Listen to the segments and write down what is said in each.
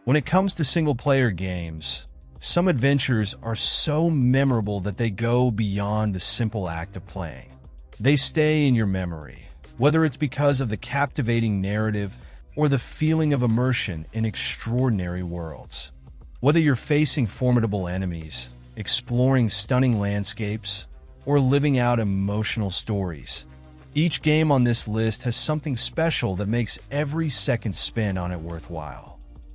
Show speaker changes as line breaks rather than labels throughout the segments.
When it comes to single-player games, some adventures are so memorable that they go beyond the simple act of playing. They stay in your memory, whether it's because of the captivating narrative or the feeling of immersion in extraordinary worlds. Whether you're facing formidable enemies, exploring stunning landscapes, or living out emotional stories, each game on this list has something special that makes every second spent on it worthwhile.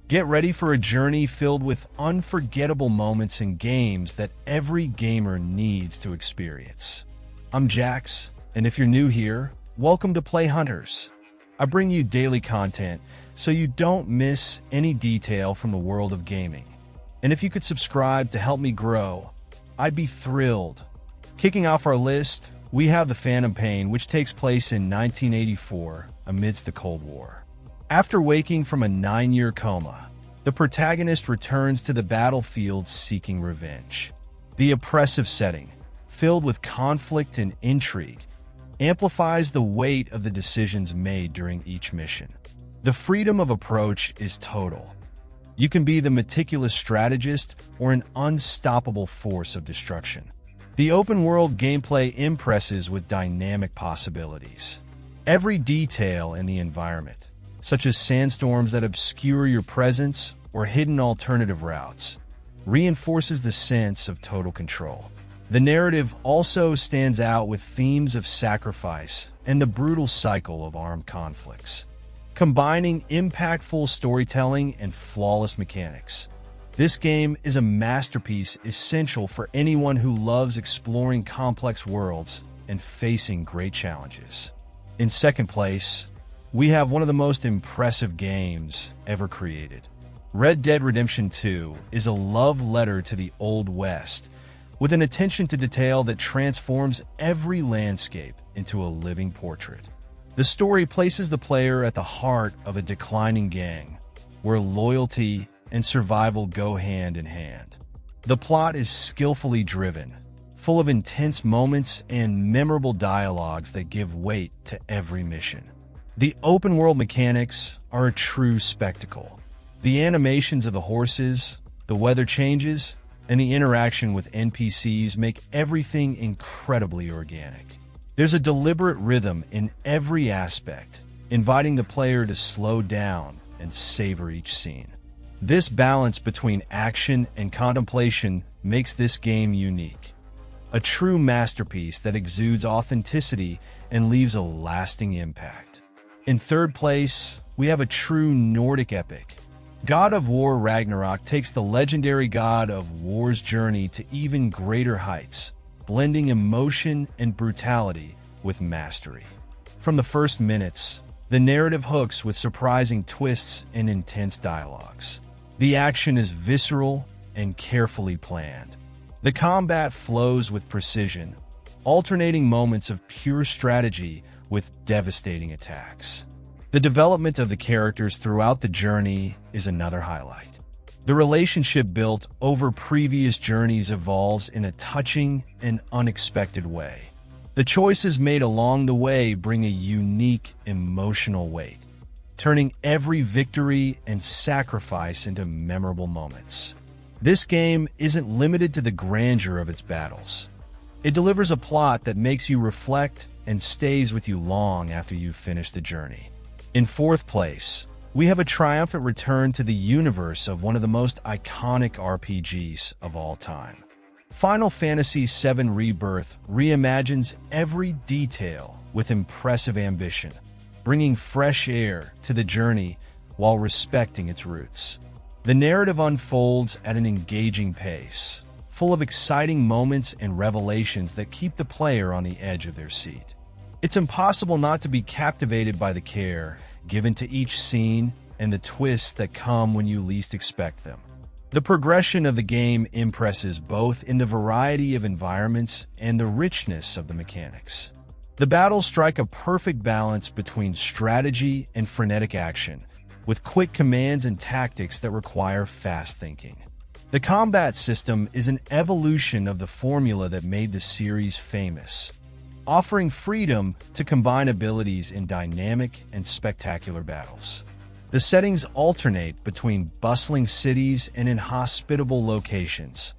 Get ready for a journey filled with unforgettable moments and games that every gamer needs to experience. I'm Jax, and if you're new here, welcome to Play Hunters. I bring you daily content so you don't miss any detail from the world of gaming. And if you could subscribe to help me grow, I'd be thrilled. Kicking off our list, we have The Phantom Pain, which takes place in 1984 amidst the Cold War. After waking from a 9-year coma, the protagonist returns to the battlefield seeking revenge. The oppressive setting, filled with conflict and intrigue, amplifies the weight of the decisions made during each mission. The freedom of approach is total. You can be the meticulous strategist or an unstoppable force of destruction. The open-world gameplay impresses with dynamic possibilities. Every detail in the environment, such as sandstorms that obscure your presence or hidden alternative routes, reinforces the sense of total control. The narrative also stands out with themes of sacrifice and the brutal cycle of armed conflicts, combining impactful storytelling and flawless mechanics. This game is a masterpiece essential for anyone who loves exploring complex worlds and facing great challenges. In second place, we have one of the most impressive games ever created. Red Dead Redemption 2 is a love letter to the Old West, with an attention to detail that transforms every landscape into a living portrait. The story places the player at the heart of a declining gang, where loyalty and survival go hand in hand. The plot is skillfully driven, full of intense moments and memorable dialogues that give weight to every mission. The open-world mechanics are a true spectacle. The animations of the horses, the weather changes, and the interaction with NPCs make everything incredibly organic. There's a deliberate rhythm in every aspect, inviting the player to slow down and savor each scene. This balance between action and contemplation makes this game unique. A true masterpiece that exudes authenticity and leaves a lasting impact. In third place, we have a true Nordic epic. God of War Ragnarok takes the legendary God of War's journey to even greater heights, blending emotion and brutality with mastery. From the first minutes, the narrative hooks with surprising twists and intense dialogues. The action is visceral and carefully planned. The combat flows with precision, alternating moments of pure strategy with devastating attacks. The development of the characters throughout the journey is another highlight. The relationship built over previous journeys evolves in a touching and unexpected way. The choices made along the way bring a unique emotional weight, turning every victory and sacrifice into memorable moments. This game isn't limited to the grandeur of its battles. It delivers a plot that makes you reflect and stays with you long after you've finished the journey. In fourth place, we have a triumphant return to the universe of one of the most iconic RPGs of all time. Final Fantasy VII Rebirth reimagines every detail with impressive ambition, bringing fresh air to the journey while respecting its roots. The narrative unfolds at an engaging pace, full of exciting moments and revelations that keep the player on the edge of their seat. It's impossible not to be captivated by the care given to each scene and the twists that come when you least expect them. The progression of the game impresses both in the variety of environments and the richness of the mechanics. The battles strike a perfect balance between strategy and frenetic action, with quick commands and tactics that require fast thinking. The combat system is an evolution of the formula that made the series famous, offering freedom to combine abilities in dynamic and spectacular battles. The settings alternate between bustling cities and inhospitable locations,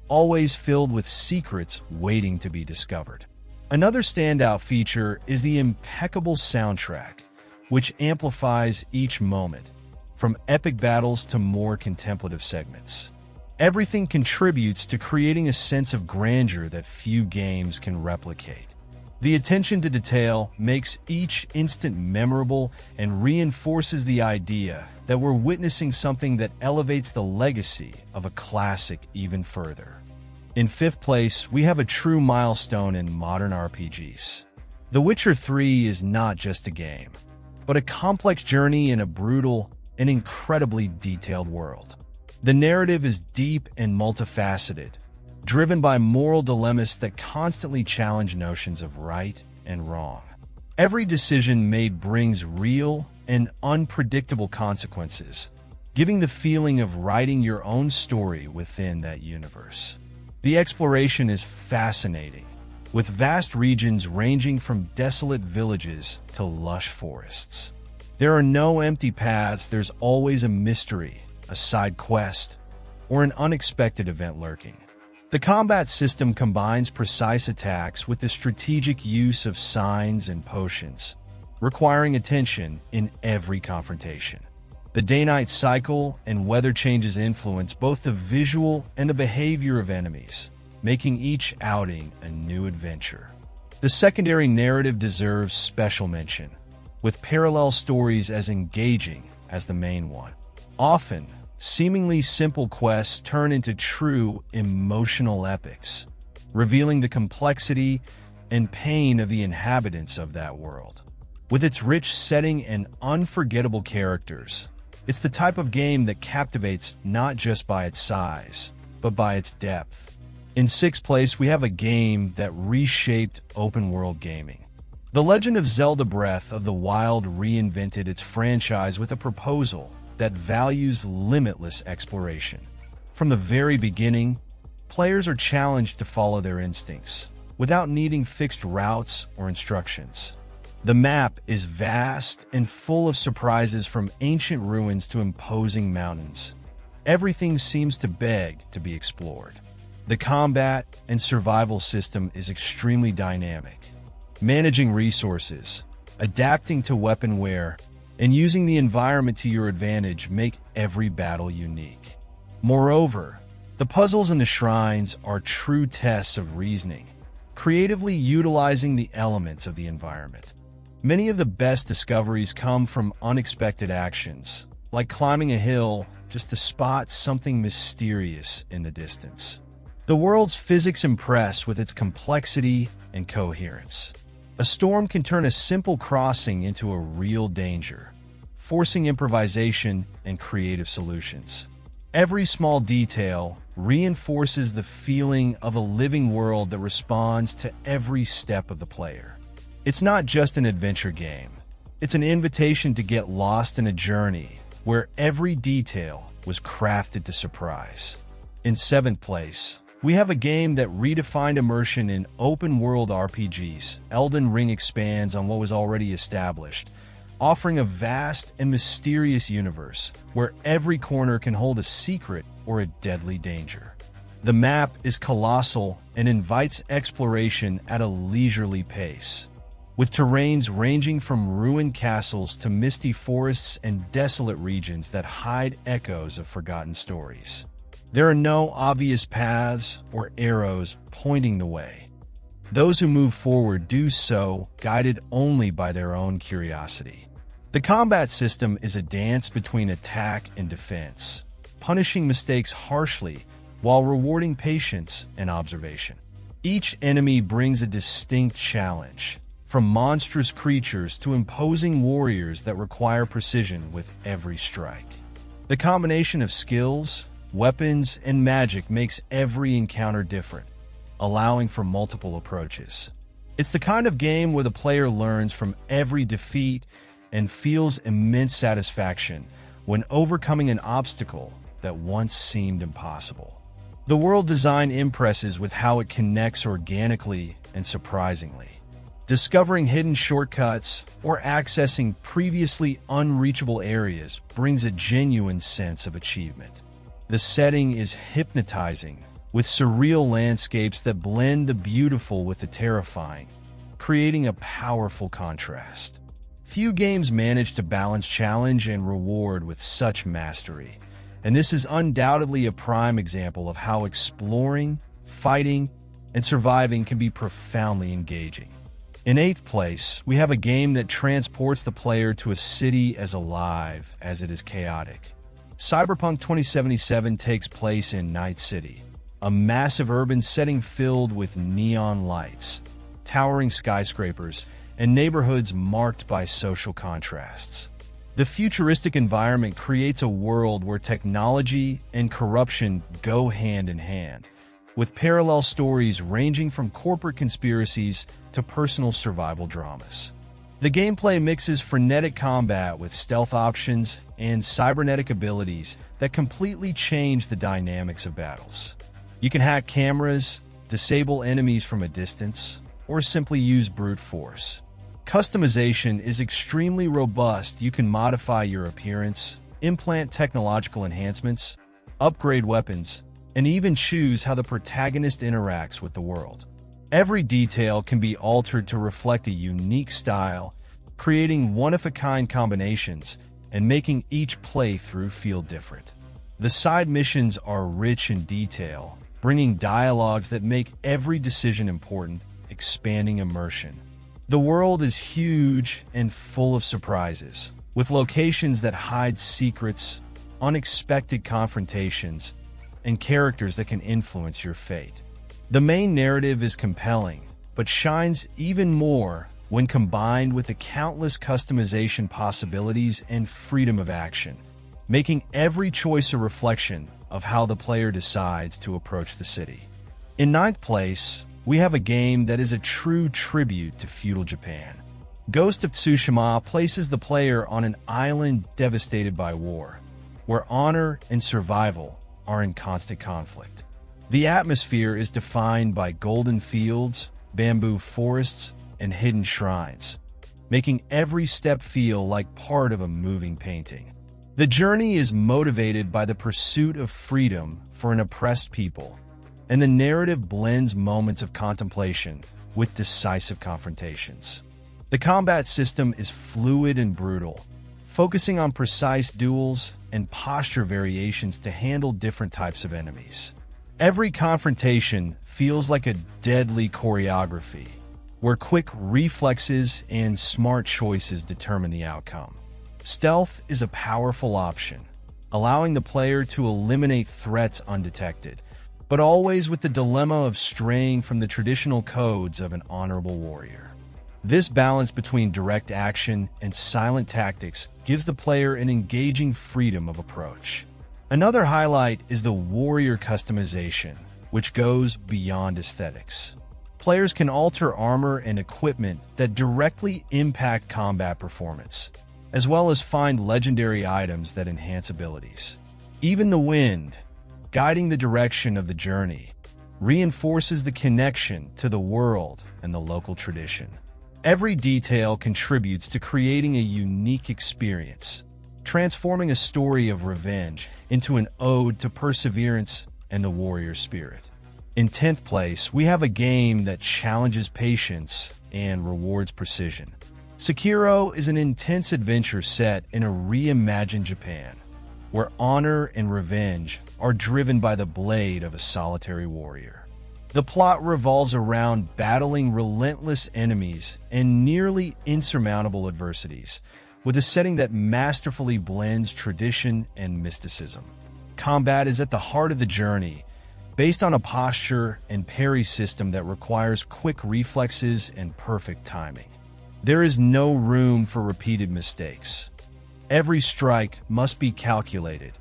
always filled with secrets waiting to be discovered. Another standout feature is the impeccable soundtrack, which amplifies each moment, from epic battles to more contemplative segments. Everything contributes to creating a sense of grandeur that few games can replicate. The attention to detail makes each instant memorable and reinforces the idea that we're witnessing something that elevates the legacy of a classic even further. In fifth place, we have a true milestone in modern RPGs. The Witcher 3 is not just a game, but a complex journey in a brutal and incredibly detailed world. The narrative is deep and multifaceted, driven by moral dilemmas that constantly challenge notions of right and wrong. Every decision made brings real and unpredictable consequences, giving the feeling of writing your own story within that universe. The exploration is fascinating, with vast regions ranging from desolate villages to lush forests. There are no empty paths, there's always a mystery, a side quest, or an unexpected event lurking. The combat system combines precise attacks with the strategic use of signs and potions, requiring attention in every confrontation. The day-night cycle and weather changes influence both the visual and the behavior of enemies, making each outing a new adventure. The secondary narrative deserves special mention, with parallel stories as engaging as the main one. Often, seemingly simple quests turn into true emotional epics, revealing the complexity and pain of the inhabitants of that world. With its rich setting and unforgettable characters, it's the type of game that captivates not just by its size, but by its depth. In sixth place, we have a game that reshaped open-world gaming. The Legend of Zelda Breath of the Wild reinvented its franchise with a proposal that values limitless exploration. From the very beginning, players are challenged to follow their instincts, without needing fixed routes or instructions. The map is vast and full of surprises, from ancient ruins to imposing mountains. Everything seems to beg to be explored. The combat and survival system is extremely dynamic. Managing resources, adapting to weapon wear, and using the environment to your advantage make every battle unique. Moreover, the puzzles and the shrines are true tests of reasoning, creatively utilizing the elements of the environment. Many of the best discoveries come from unexpected actions, like climbing a hill just to spot something mysterious in the distance. The world's physics impress with its complexity and coherence. A storm can turn a simple crossing into a real danger, forcing improvisation and creative solutions. Every small detail reinforces the feeling of a living world that responds to every step of the player. It's not just an adventure game. It's an invitation to get lost in a journey where every detail was crafted to surprise. In seventh place, we have a game that redefined immersion in open-world RPGs. Elden Ring expands on what was already established, offering a vast and mysterious universe where every corner can hold a secret or a deadly danger. The map is colossal and invites exploration at a leisurely pace, with terrains ranging from ruined castles to misty forests and desolate regions that hide echoes of forgotten stories. There are no obvious paths or arrows pointing the way. Those who move forward do so guided only by their own curiosity. The combat system is a dance between attack and defense, punishing mistakes harshly while rewarding patience and observation. Each enemy brings a distinct challenge, from monstrous creatures to imposing warriors that require precision with every strike. The combination of skills, weapons, and magic makes every encounter different, allowing for multiple approaches. It's the kind of game where the player learns from every defeat and feels immense satisfaction when overcoming an obstacle that once seemed impossible. The world design impresses with how it connects organically and surprisingly. Discovering hidden shortcuts or accessing previously unreachable areas brings a genuine sense of achievement. The setting is hypnotizing, with surreal landscapes that blend the beautiful with the terrifying, creating a powerful contrast. Few games manage to balance challenge and reward with such mastery, and this is undoubtedly a prime example of how exploring, fighting, and surviving can be profoundly engaging. In 8th place, we have a game that transports the player to a city as alive as it is chaotic. Cyberpunk 2077 takes place in Night City, a massive urban setting filled with neon lights, towering skyscrapers, and neighborhoods marked by social contrasts. The futuristic environment creates a world where technology and corruption go hand in hand, with parallel stories ranging from corporate conspiracies to personal survival dramas. The gameplay mixes frenetic combat with stealth options and cybernetic abilities that completely change the dynamics of battles. You can hack cameras, disable enemies from a distance, or simply use brute force. Customization is extremely robust. You can modify your appearance, implant technological enhancements, upgrade weapons, and even choose how the protagonist interacts with the world. Every detail can be altered to reflect a unique style, creating one-of-a-kind combinations and making each playthrough feel different. The side missions are rich in detail, bringing dialogues that make every decision important, expanding immersion. The world is huge and full of surprises, with locations that hide secrets, unexpected confrontations, and characters that can influence your fate. The main narrative is compelling, but shines even more when combined with the countless customization possibilities and freedom of action, making every choice a reflection of how the player decides to approach the city. In 9th place, we have a game that is a true tribute to feudal Japan. Ghost of Tsushima places the player on an island devastated by war, where honor and survival are in constant conflict. The atmosphere is defined by golden fields, bamboo forests, and hidden shrines, making every step feel like part of a moving painting. The journey is motivated by the pursuit of freedom for an oppressed people, and the narrative blends moments of contemplation with decisive confrontations. The combat system is fluid and brutal, focusing on precise duels and posture variations to handle different types of enemies. Every confrontation feels like a deadly choreography, where quick reflexes and smart choices determine the outcome. Stealth is a powerful option, allowing the player to eliminate threats undetected, but always with the dilemma of straying from the traditional codes of an honorable warrior. This balance between direct action and silent tactics gives the player an engaging freedom of approach. Another highlight is the warrior customization, which goes beyond aesthetics. Players can alter armor and equipment that directly impact combat performance, as well as find legendary items that enhance abilities. Even the wind, guiding the direction of the journey, reinforces the connection to the world and the local tradition. Every detail contributes to creating a unique experience, transforming a story of revenge into an ode to perseverance and the warrior spirit. In 10th place, we have a game that challenges patience and rewards precision. Sekiro is an intense adventure set in a reimagined Japan, where honor and revenge are driven by the blade of a solitary warrior. The plot revolves around battling relentless enemies and nearly insurmountable adversities, with a setting that masterfully blends tradition and mysticism. Combat is at the heart of the journey, based on a posture and parry system that requires quick reflexes and perfect timing. There is no room for repeated mistakes. Every strike must be calculated,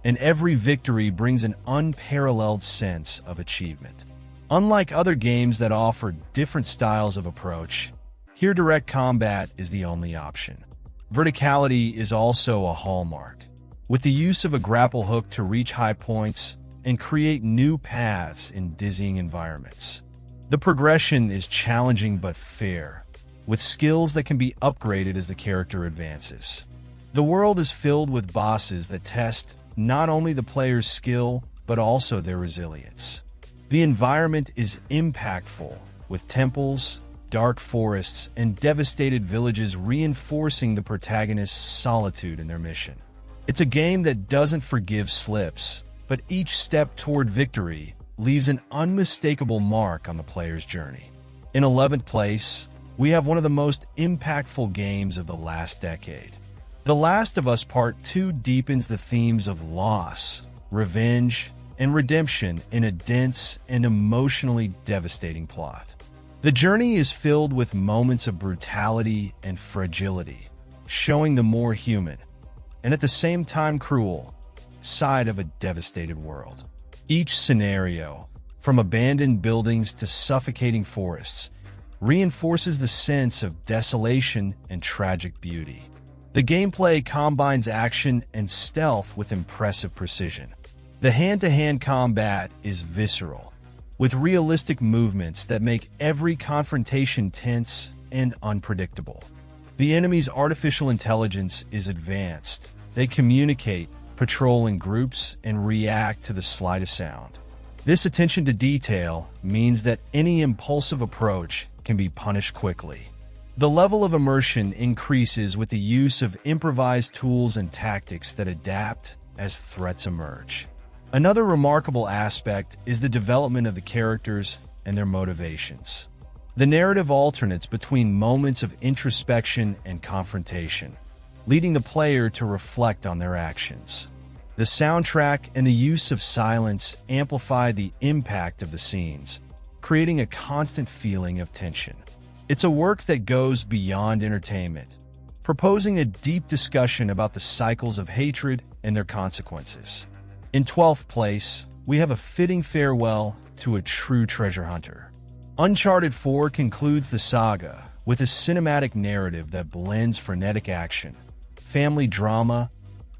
and every victory brings an unparalleled sense of achievement. Unlike other games that offer different styles of approach, here direct combat is the only option. Verticality is also a hallmark, with the use of a grapple hook to reach high points and create new paths in dizzying environments. The progression is challenging but fair, with skills that can be upgraded as the character advances. The world is filled with bosses that test not only the player's skill, but also their resilience. The environment is impactful, with temples, dark forests, and devastated villages reinforcing the protagonist's solitude in their mission. It's a game that doesn't forgive slips, but each step toward victory leaves an unmistakable mark on the player's journey. In 11th place, we have one of the most impactful games of the last decade. The Last of Us Part 2 deepens the themes of loss, revenge, and redemption in a dense and emotionally devastating plot. The journey is filled with moments of brutality and fragility, showing the more human, and at the same time cruel, side of a devastated world. Each scenario, from abandoned buildings to suffocating forests, reinforces the sense of desolation and tragic beauty. The gameplay combines action and stealth with impressive precision. The hand-to-hand combat is visceral, with realistic movements that make every confrontation tense and unpredictable. The enemy's artificial intelligence is advanced. They communicate, patrol in groups, and react to the slightest sound. This attention to detail means that any impulsive approach can be punished quickly. The level of immersion increases with the use of improvised tools and tactics that adapt as threats emerge. Another remarkable aspect is the development of the characters and their motivations. The narrative alternates between moments of introspection and confrontation, leading the player to reflect on their actions. The soundtrack and the use of silence amplify the impact of the scenes, creating a constant feeling of tension. It's a work that goes beyond entertainment, proposing a deep discussion about the cycles of hatred and their consequences. In 12th place, we have a fitting farewell to a true treasure hunter. Uncharted 4 concludes the saga with a cinematic narrative that blends frenetic action, family drama,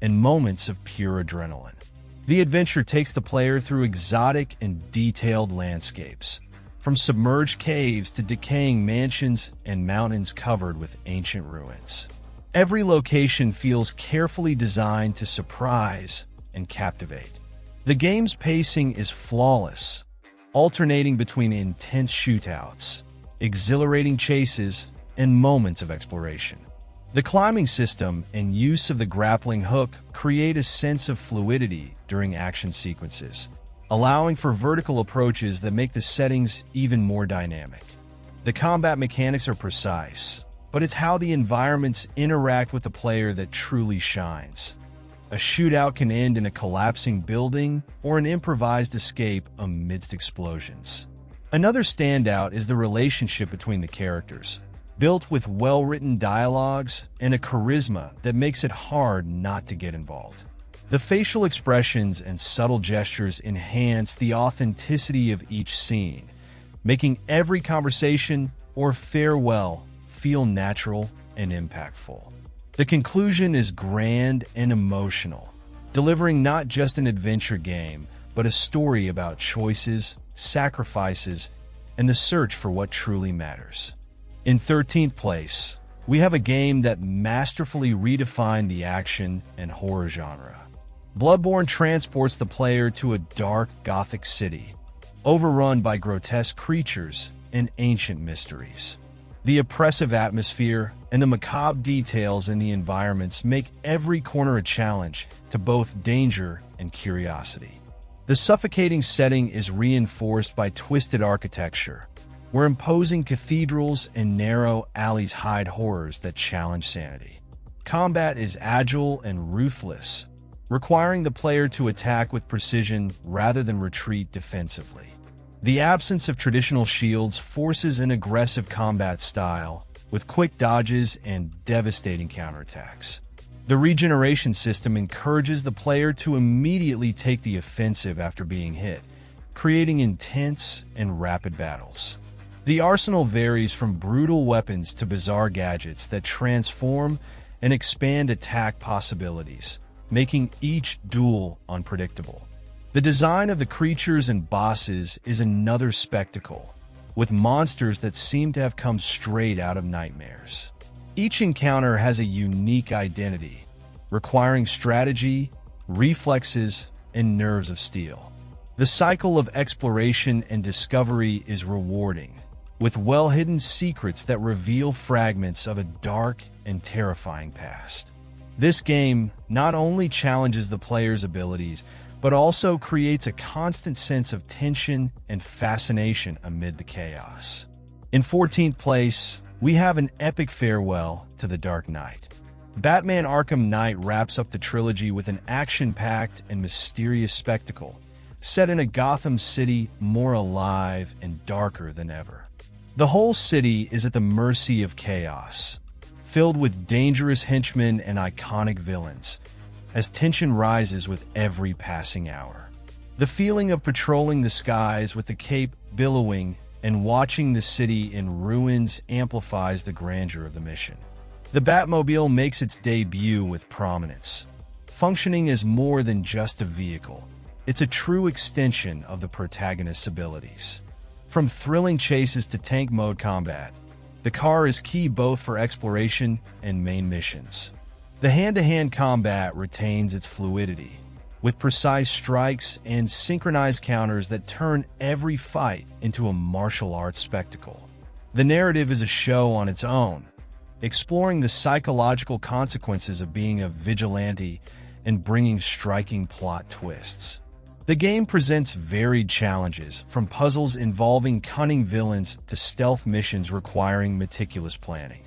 and moments of pure adrenaline. The adventure takes the player through exotic and detailed landscapes, from submerged caves to decaying mansions and mountains covered with ancient ruins. Every location feels carefully designed to surprise and captivate. The game's pacing is flawless, alternating between intense shootouts, exhilarating chases, and moments of exploration. The climbing system and use of the grappling hook create a sense of fluidity during action sequences, allowing for vertical approaches that make the settings even more dynamic. The combat mechanics are precise, but it's how the environments interact with the player that truly shines. A shootout can end in a collapsing building or an improvised escape amidst explosions. Another standout is the relationship between the characters, built with well-written dialogues and a charisma that makes it hard not to get involved. The facial expressions and subtle gestures enhance the authenticity of each scene, making every conversation or farewell feel natural and impactful. The conclusion is grand and emotional, delivering not just an adventure game, but a story about choices, sacrifices, and the search for what truly matters. In 13th place, we have a game that masterfully redefined the action and horror genre. Bloodborne transports the player to a dark, gothic city, overrun by grotesque creatures and ancient mysteries. The oppressive atmosphere and the macabre details in the environments make every corner a challenge to both danger and curiosity. The suffocating setting is reinforced by twisted architecture, where imposing cathedrals and narrow alleys hide horrors that challenge sanity. Combat is agile and ruthless, requiring the player to attack with precision rather than retreat defensively. The absence of traditional shields forces an aggressive combat style, with quick dodges and devastating counterattacks. The regeneration system encourages the player to immediately take the offensive after being hit, creating intense and rapid battles. The arsenal varies from brutal weapons to bizarre gadgets that transform and expand attack possibilities, making each duel unpredictable. The design of the creatures and bosses is another spectacle, with monsters that seem to have come straight out of nightmares. Each encounter has a unique identity, requiring strategy, reflexes, and nerves of steel. The cycle of exploration and discovery is rewarding, with well-hidden secrets that reveal fragments of a dark and terrifying past. This game not only challenges the player's abilities, but also creates a constant sense of tension and fascination amid the chaos. In 14th place, we have an epic farewell to the Dark Knight. Batman Arkham Knight wraps up the trilogy with an action-packed and mysterious spectacle, set in a Gotham City more alive and darker than ever. The whole city is at the mercy of chaos, filled with dangerous henchmen and iconic villains, as tension rises with every passing hour. The feeling of patrolling the skies with the cape billowing and watching the city in ruins amplifies the grandeur of the mission. The Batmobile makes its debut with prominence, functioning as more than just a vehicle. It's a true extension of the protagonist's abilities. From thrilling chases to tank mode combat, the car is key both for exploration and main missions. The hand-to-hand combat retains its fluidity, with precise strikes and synchronized counters that turn every fight into a martial arts spectacle. The narrative is a show on its own, exploring the psychological consequences of being a vigilante and bringing striking plot twists. The game presents varied challenges, from puzzles involving cunning villains to stealth missions requiring meticulous planning.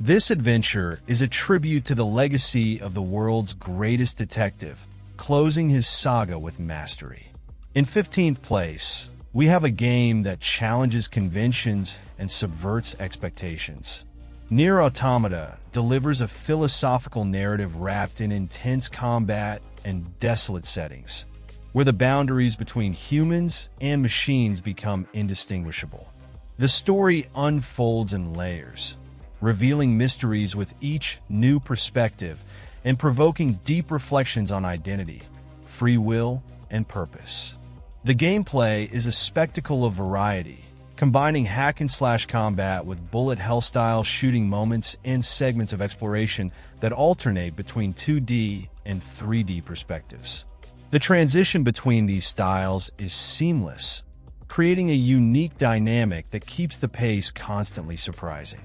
This adventure is a tribute to the legacy of the world's greatest detective, closing his saga with mastery. In 15th place, we have a game that challenges conventions and subverts expectations. Nier Automata delivers a philosophical narrative wrapped in intense combat and desolate settings, where the boundaries between humans and machines become indistinguishable. The story unfolds in layers, revealing mysteries with each new perspective and provoking deep reflections on identity, free will, and purpose. The gameplay is a spectacle of variety, combining hack-and-slash combat with bullet hell-style shooting moments and segments of exploration that alternate between 2D and 3D perspectives. The transition between these styles is seamless, creating a unique dynamic that keeps the pace constantly surprising.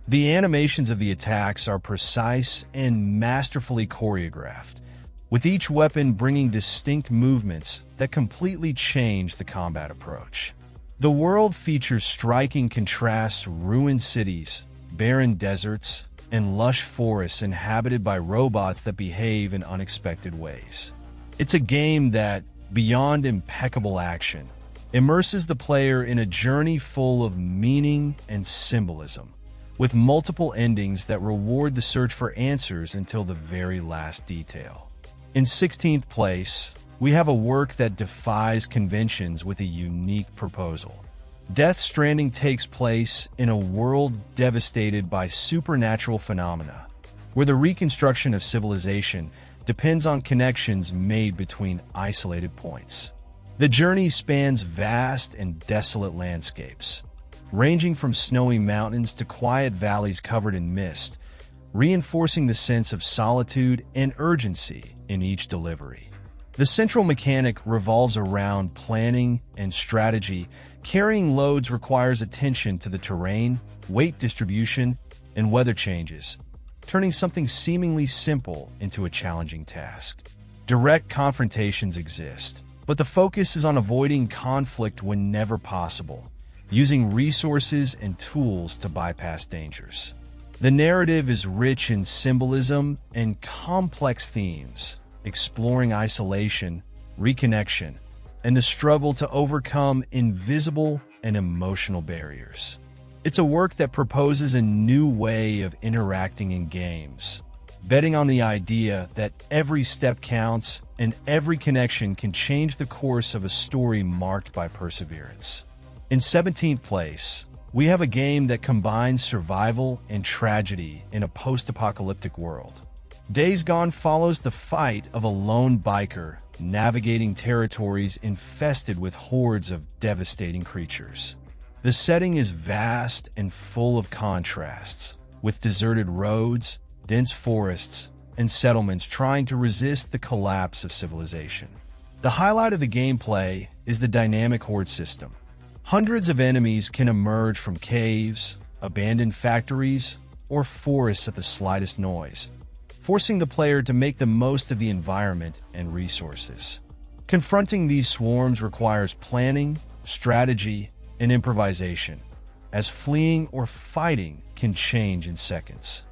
The animations of the attacks are precise and masterfully choreographed, with each weapon bringing distinct movements that completely change the combat approach. The world features striking contrasts: ruined cities, barren deserts, and lush forests inhabited by robots that behave in unexpected ways. It's a game that, beyond impeccable action, immerses the player in a journey full of meaning and symbolism, with multiple endings that reward the search for answers until the very last detail. In 16th place, we have a work that defies conventions with a unique proposal. Death Stranding takes place in a world devastated by supernatural phenomena, where the reconstruction of civilization depends on connections made between isolated points. The journey spans vast and desolate landscapes, ranging from snowy mountains to quiet valleys covered in mist, reinforcing the sense of solitude and urgency in each delivery. The central mechanic revolves around planning and strategy. Carrying loads requires attention to the terrain, weight distribution, and weather changes, turning something seemingly simple into a challenging task. Direct confrontations exist, but the focus is on avoiding conflict whenever possible, using resources and tools to bypass dangers. The narrative is rich in symbolism and complex themes, exploring isolation, reconnection, and the struggle to overcome invisible and emotional barriers. It's a work that proposes a new way of interacting in games, betting on the idea that every step counts and every connection can change the course of a story marked by perseverance. In 17th place, we have a game that combines survival and tragedy in a post-apocalyptic world. Days Gone follows the fight of a lone biker navigating territories infested with hordes of devastating creatures. The setting is vast and full of contrasts, with deserted roads, dense forests, and settlements trying to resist the collapse of civilization. The highlight of the gameplay is the dynamic horde system. Hundreds of enemies can emerge from caves, abandoned factories, or forests at the slightest noise, forcing the player to make the most of the environment and resources. Confronting these swarms requires planning, strategy, and improvisation, as fleeing or fighting can change in seconds.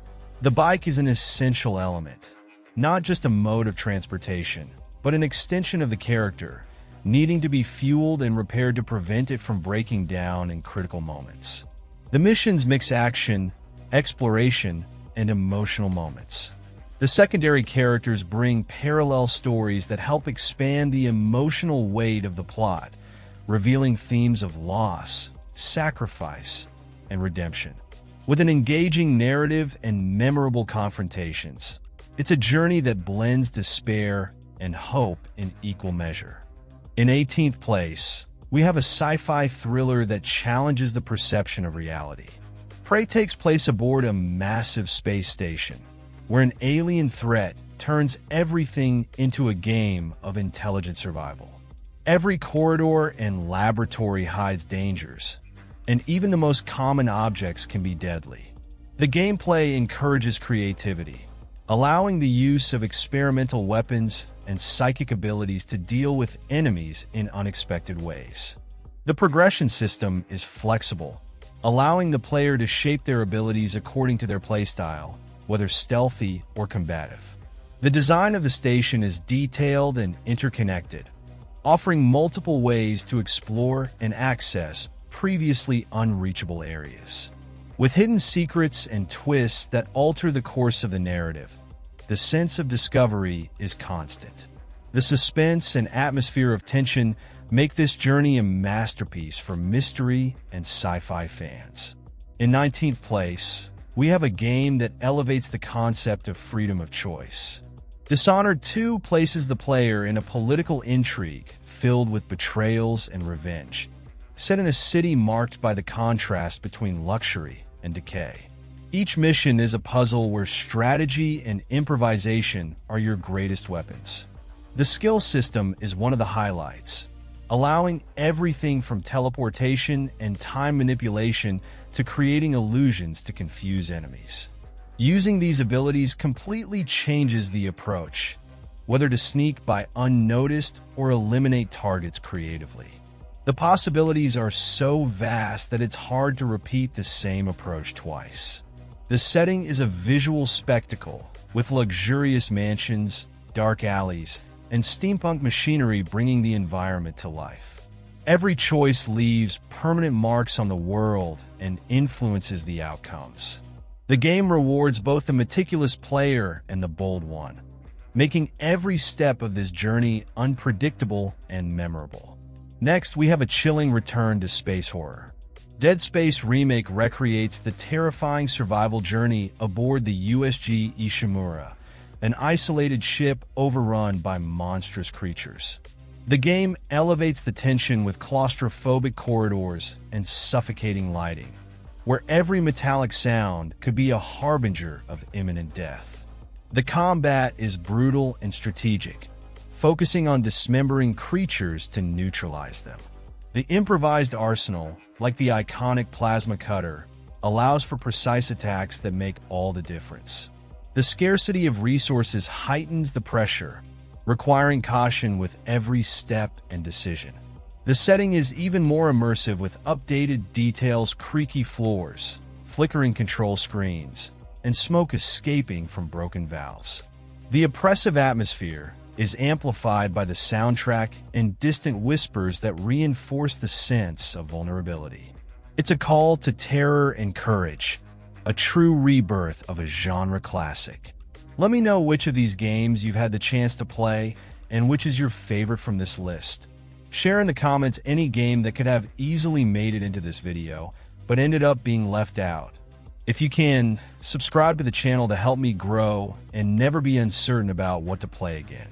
The bike is an essential element, not just a mode of transportation, but an extension of the character, needing to be fueled and repaired to prevent it from breaking down in critical moments. The missions mix action, exploration, and emotional moments. The secondary characters bring parallel stories that help expand the emotional weight of the plot, revealing themes of loss, sacrifice, and redemption. With an engaging narrative and memorable confrontations, it's a journey that blends despair and hope in equal measure. In 18th place, we have a sci-fi thriller that challenges the perception of reality. Prey takes place aboard a massive space station, where an alien threat turns everything into a game of intelligent survival. Every corridor and laboratory hides dangers, and even the most common objects can be deadly. The gameplay encourages creativity, allowing the use of experimental weapons and psychic abilities to deal with enemies in unexpected ways. The progression system is flexible, allowing the player to shape their abilities according to their playstyle, whether stealthy or combative. The design of the station is detailed and interconnected, offering multiple ways to explore and access previously unreachable areas. With hidden secrets and twists that alter the course of the narrative, the sense of discovery is constant. The suspense and atmosphere of tension make this journey a masterpiece for mystery and sci-fi fans. In 19th place, we have a game that elevates the concept of freedom of choice. Dishonored 2 places the player in a political intrigue filled with betrayals and revenge, set in a city marked by the contrast between luxury and decay. Each mission is a puzzle where strategy and improvisation are your greatest weapons. The skill system is one of the highlights, allowing everything from teleportation and time manipulation to creating illusions to confuse enemies. Using these abilities completely changes the approach, whether to sneak by unnoticed or eliminate targets creatively. The possibilities are so vast that it's hard to repeat the same approach twice. The setting is a visual spectacle, with luxurious mansions, dark alleys, and steampunk machinery bringing the environment to life. Every choice leaves permanent marks on the world and influences the outcomes. The game rewards both the meticulous player and the bold one, making every step of this journey unpredictable and memorable. Next, we have a chilling return to space horror. Dead Space Remake recreates the terrifying survival journey aboard the USG Ishimura, an isolated ship overrun by monstrous creatures. The game elevates the tension with claustrophobic corridors and suffocating lighting, where every metallic sound could be a harbinger of imminent death. The combat is brutal and strategic, focusing on dismembering creatures to neutralize them. The improvised arsenal, like the iconic plasma cutter, allows for precise attacks that make all the difference. The scarcity of resources heightens the pressure, requiring caution with every step and decision. The setting is even more immersive with updated details, creaky floors, flickering control screens, and smoke escaping from broken valves. The oppressive atmosphere is amplified by the soundtrack and distant whispers that reinforce the sense of vulnerability. It's a call to terror and courage, a true rebirth of a genre classic. Let me know which of these games you've had the chance to play and which is your favorite from this list. Share in the comments any game that could have easily made it into this video, but ended up being left out. If you can, subscribe to the channel to help me grow and never be uncertain about what to play again.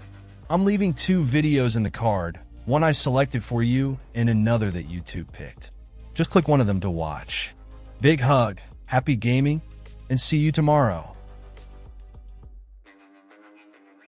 I'm leaving 2 videos in the card, one I selected for you and another that YouTube picked. Just Just click one of them to watch. Big hug, happy gaming, and see you tomorrow.